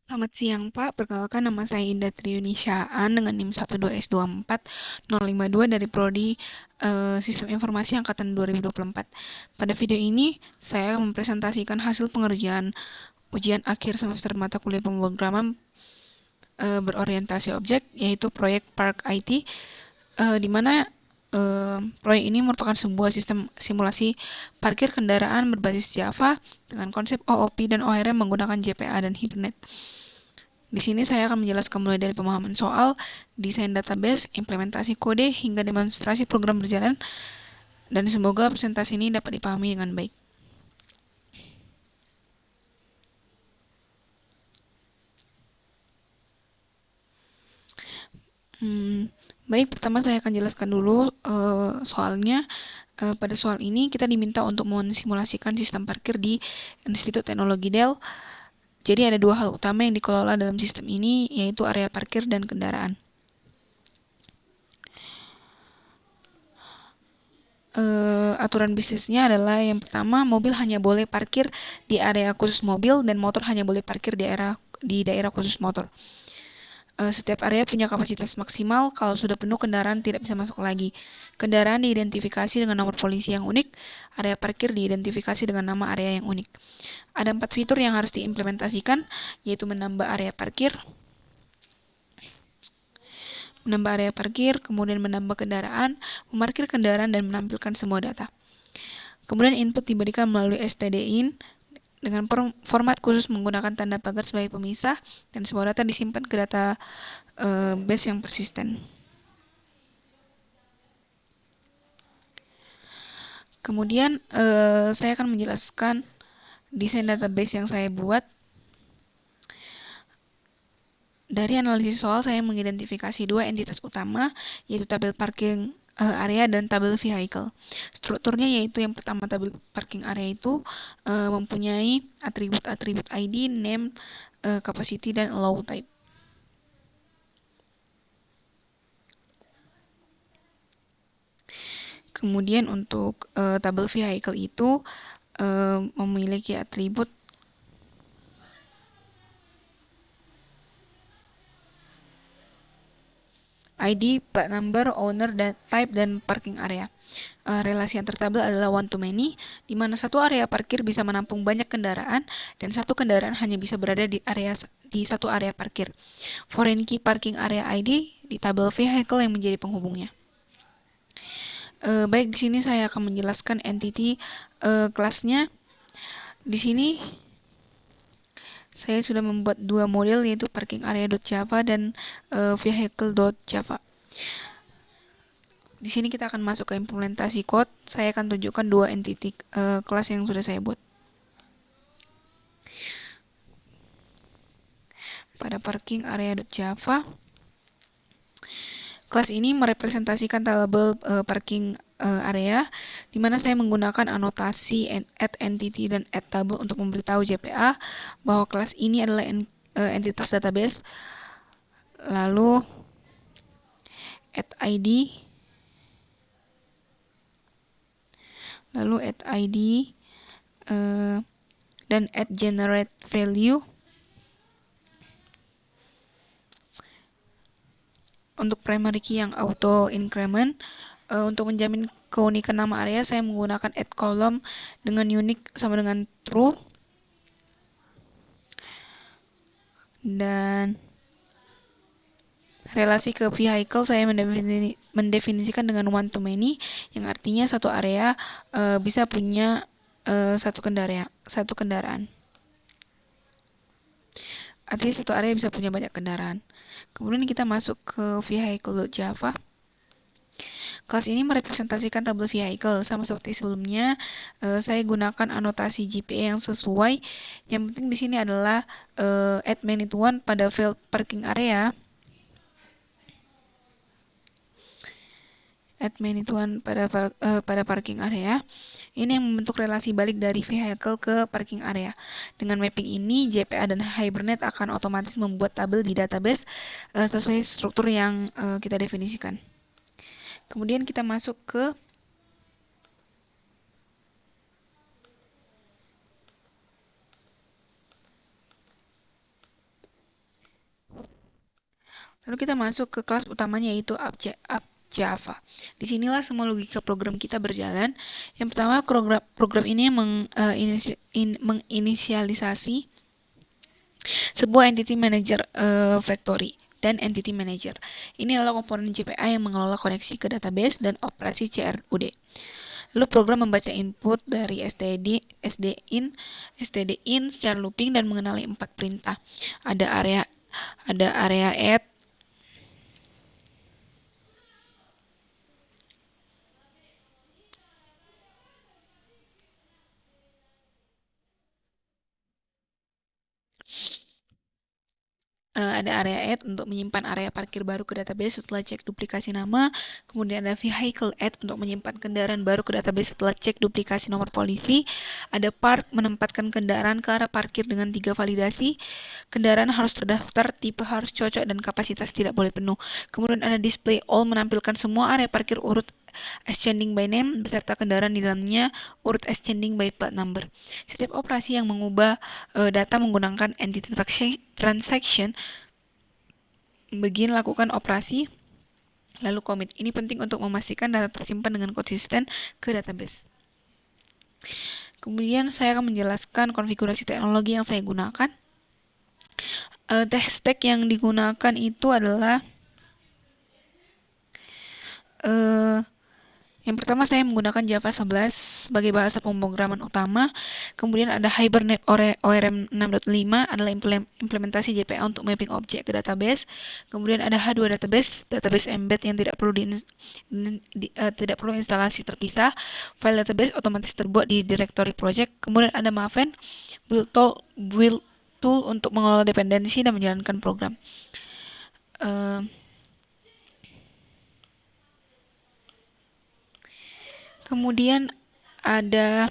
Selamat siang Pak, perkenalkan nama saya Indah Triunishaan dengan NIM 1214052 dari Prodi Sistem Informasi Angkatan 2024. Pada video ini, saya mempresentasikan hasil pengerjaan ujian akhir semester mata kuliah pemrograman berorientasi objek, yaitu proyek Park IT, di mana proyek ini merupakan sebuah sistem simulasi parkir kendaraan berbasis Java dengan konsep OOP dan ORM menggunakan JPA dan Hibernate. Di sini saya akan menjelaskan mulai dari pemahaman soal, desain database, implementasi kode, hingga demonstrasi program berjalan, dan semoga presentasi ini dapat dipahami dengan baik. Baik, pertama saya akan jelaskan dulu soalnya. Pada soal ini kita diminta untuk mensimulasikan sistem parkir di Institut Teknologi Dell. Jadi ada dua hal utama yang dikelola dalam sistem ini, yaitu area parkir dan kendaraan. Aturan bisnisnya adalah yang pertama, mobil hanya boleh parkir di area khusus mobil dan motor hanya boleh parkir di daerah khusus motor. Setiap area punya kapasitas maksimal. Kalau sudah penuh, kendaraan tidak bisa masuk lagi. Kendaraan diidentifikasi dengan nomor polisi yang unik. Area parkir diidentifikasi dengan nama area yang unik. Ada 4 fitur yang harus diimplementasikan, yaitu menambah area parkir, kemudian menambah kendaraan, memarkir kendaraan, dan menampilkan semua data. Kemudian input diberikan melalui stdin dengan format khusus menggunakan tanda pagar sebagai pemisah, dan semua data disimpan ke data base yang persisten. Kemudian saya akan menjelaskan desain database yang saya buat. Dari analisis soal, saya mengidentifikasi dua entitas utama, yaitu tabel parking area dan tabel vehicle. Strukturnya yaitu yang pertama, tabel parking area itu mempunyai atribut-atribut ID, name, capacity, dan allow type. Kemudian untuk tabel vehicle itu memiliki atribut ID, plat number, owner, dan type, dan parking area. Relasi antar tabel adalah one to many, di mana satu area parkir bisa menampung banyak kendaraan dan satu kendaraan hanya bisa berada di satu area parkir. Foreign key parking area ID di tabel vehicle yang menjadi penghubungnya. Baik, di sini saya akan menjelaskan entity kelasnya. Di sini saya sudah membuat dua model, yaitu parking area.java dan vehicle.java. Di sini kita akan masuk ke implementasi code. Saya akan tunjukkan dua entity kelas yang sudah saya buat. Pada parking area.java, kelas ini merepresentasikan tabel parking area, di mana saya menggunakan anotasi add entity dan add table untuk memberitahu JPA bahwa kelas ini adalah entitas database. Lalu add ID, dan add generate value. Untuk primary key yang auto increment, untuk menjamin keunikan nama area, saya menggunakan add column dengan unique sama dengan true. Dan relasi ke vehicle saya mendefinisikan dengan one to many, yang artinya satu area bisa punya satu kendaraan. Artinya satu area bisa punya banyak kendaraan. Kemudian kita masuk ke vehicle.java. Kelas ini merepresentasikan tabel vehicle. Sama seperti sebelumnya, saya gunakan anotasi JPA yang sesuai. Yang penting di sini adalah add many to one pada field parking area. Pada parking area. Ini yang membentuk relasi balik dari vehicle ke parking area. Dengan mapping ini, JPA dan Hibernate akan otomatis membuat tabel di database sesuai struktur yang kita definisikan. Kemudian kita masuk ke Lalu kita masuk ke kelas utamanya yaitu App Java. Disinilah semua logika program kita berjalan. Yang pertama, program ini menginisialisasi sebuah entity manager factory dan entity manager. Ini adalah komponen JPA yang mengelola koneksi ke database dan operasi CRUD. Lalu program membaca input dari stdin secara looping dan mengenali 4 perintah. Ada area add, ada area add untuk menyimpan area parkir baru ke database setelah cek duplikasi nama. Kemudian ada vehicle add untuk menyimpan kendaraan baru ke database setelah cek duplikasi nomor polisi. Ada park menempatkan kendaraan ke arah parkir dengan 3 validasi. Kendaraan harus terdaftar, tipe harus cocok, dan kapasitas tidak boleh penuh. Kemudian ada display all menampilkan semua area parkir urut ascending by name beserta kendaraan di dalamnya urut ascending by plat number. Setiap operasi yang mengubah data menggunakan entity transaction begin lakukan operasi lalu commit. Ini penting untuk memastikan data tersimpan dengan konsisten ke database. Kemudian saya akan menjelaskan konfigurasi teknologi yang saya gunakan. Tech stack yang digunakan itu adalah yang pertama saya menggunakan Java 11 sebagai bahasa pemrograman utama. Kemudian ada Hibernate ORM 6.5 adalah implementasi JPA untuk mapping objek ke database. Kemudian ada H2 database embed yang tidak perlu instalasi terpisah. File database otomatis terbuat di directory project. Kemudian ada Maven, build tool untuk mengelola dependensi dan menjalankan program. Kemudian ada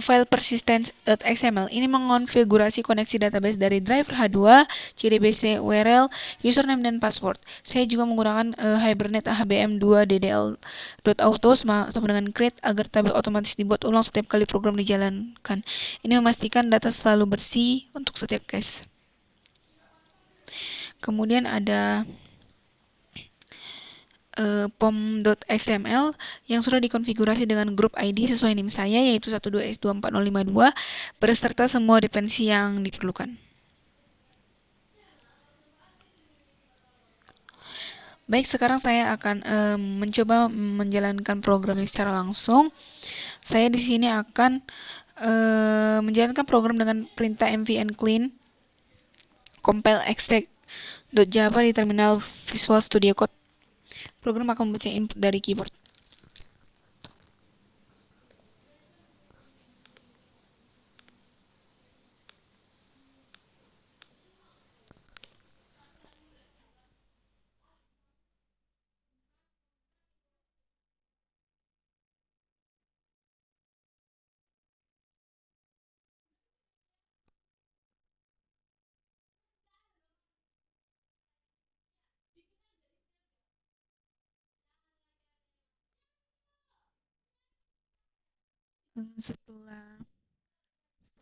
file persistence.xml. Ini mengonfigurasi koneksi database dari driver H2, CDBC, URL, username, dan password. Saya juga menggunakan Hibernate HBM2 DDL.auto sama dengan create agar tabel otomatis dibuat ulang setiap kali program dijalankan. Ini memastikan data selalu bersih untuk setiap case. Kemudian ada pom.xml yang sudah dikonfigurasi dengan grup ID sesuai NIM saya yaitu 12S24052 beserta semua dependensi yang diperlukan. Baik, sekarang saya akan mencoba menjalankan program ini secara langsung. Saya di sini akan menjalankan program dengan perintah mvn clean compile exec.java di terminal Visual Studio Code. Program akan membaca input dari keyboard.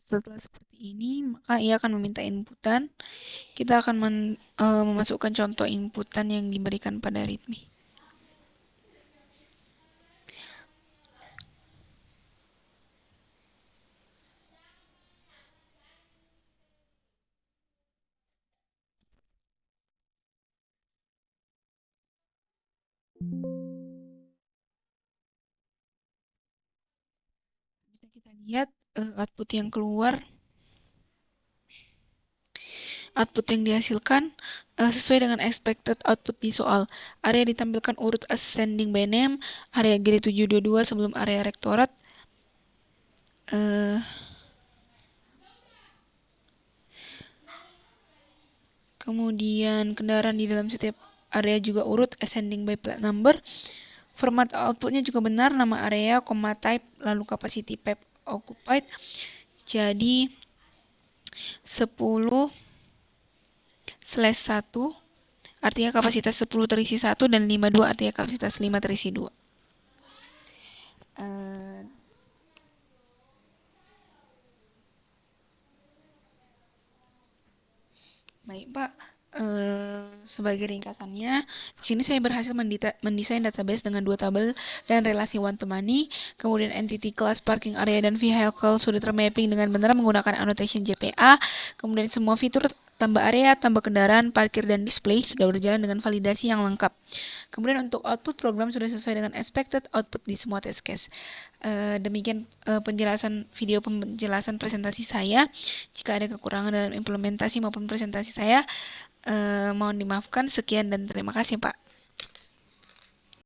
Setelah seperti ini, maka ia akan meminta inputan. Kita akan memasukkan contoh inputan yang diberikan pada readme. Bisa kita lihat output yang keluar. Output yang dihasilkan sesuai dengan expected output di soal. Area ditampilkan urut ascending by name, area G722 sebelum area rektorat. Kemudian kendaraan di dalam setiap area juga urut ascending by plat number. Format outputnya juga benar, nama area, type, lalu capacity pipe occupied. Jadi 10/1 artinya kapasitas 10 terisi 1 dan 52 artinya kapasitas 5 terisi 2. Baik Pak, Sebagai ringkasannya, di sini saya berhasil mendesain database dengan 2 tabel dan relasi one to many, kemudian entity class parking area dan vehicle sudah termapping dengan benar menggunakan annotation JPA, kemudian semua fitur tambah area, tambah kendaraan, parkir, dan display sudah berjalan dengan validasi yang lengkap. Kemudian untuk output program sudah sesuai dengan expected output di semua test case. Demikian penjelasan presentasi saya. Jika ada kekurangan dalam implementasi maupun presentasi saya, mohon dimaafkan. Sekian dan terima kasih, Pak.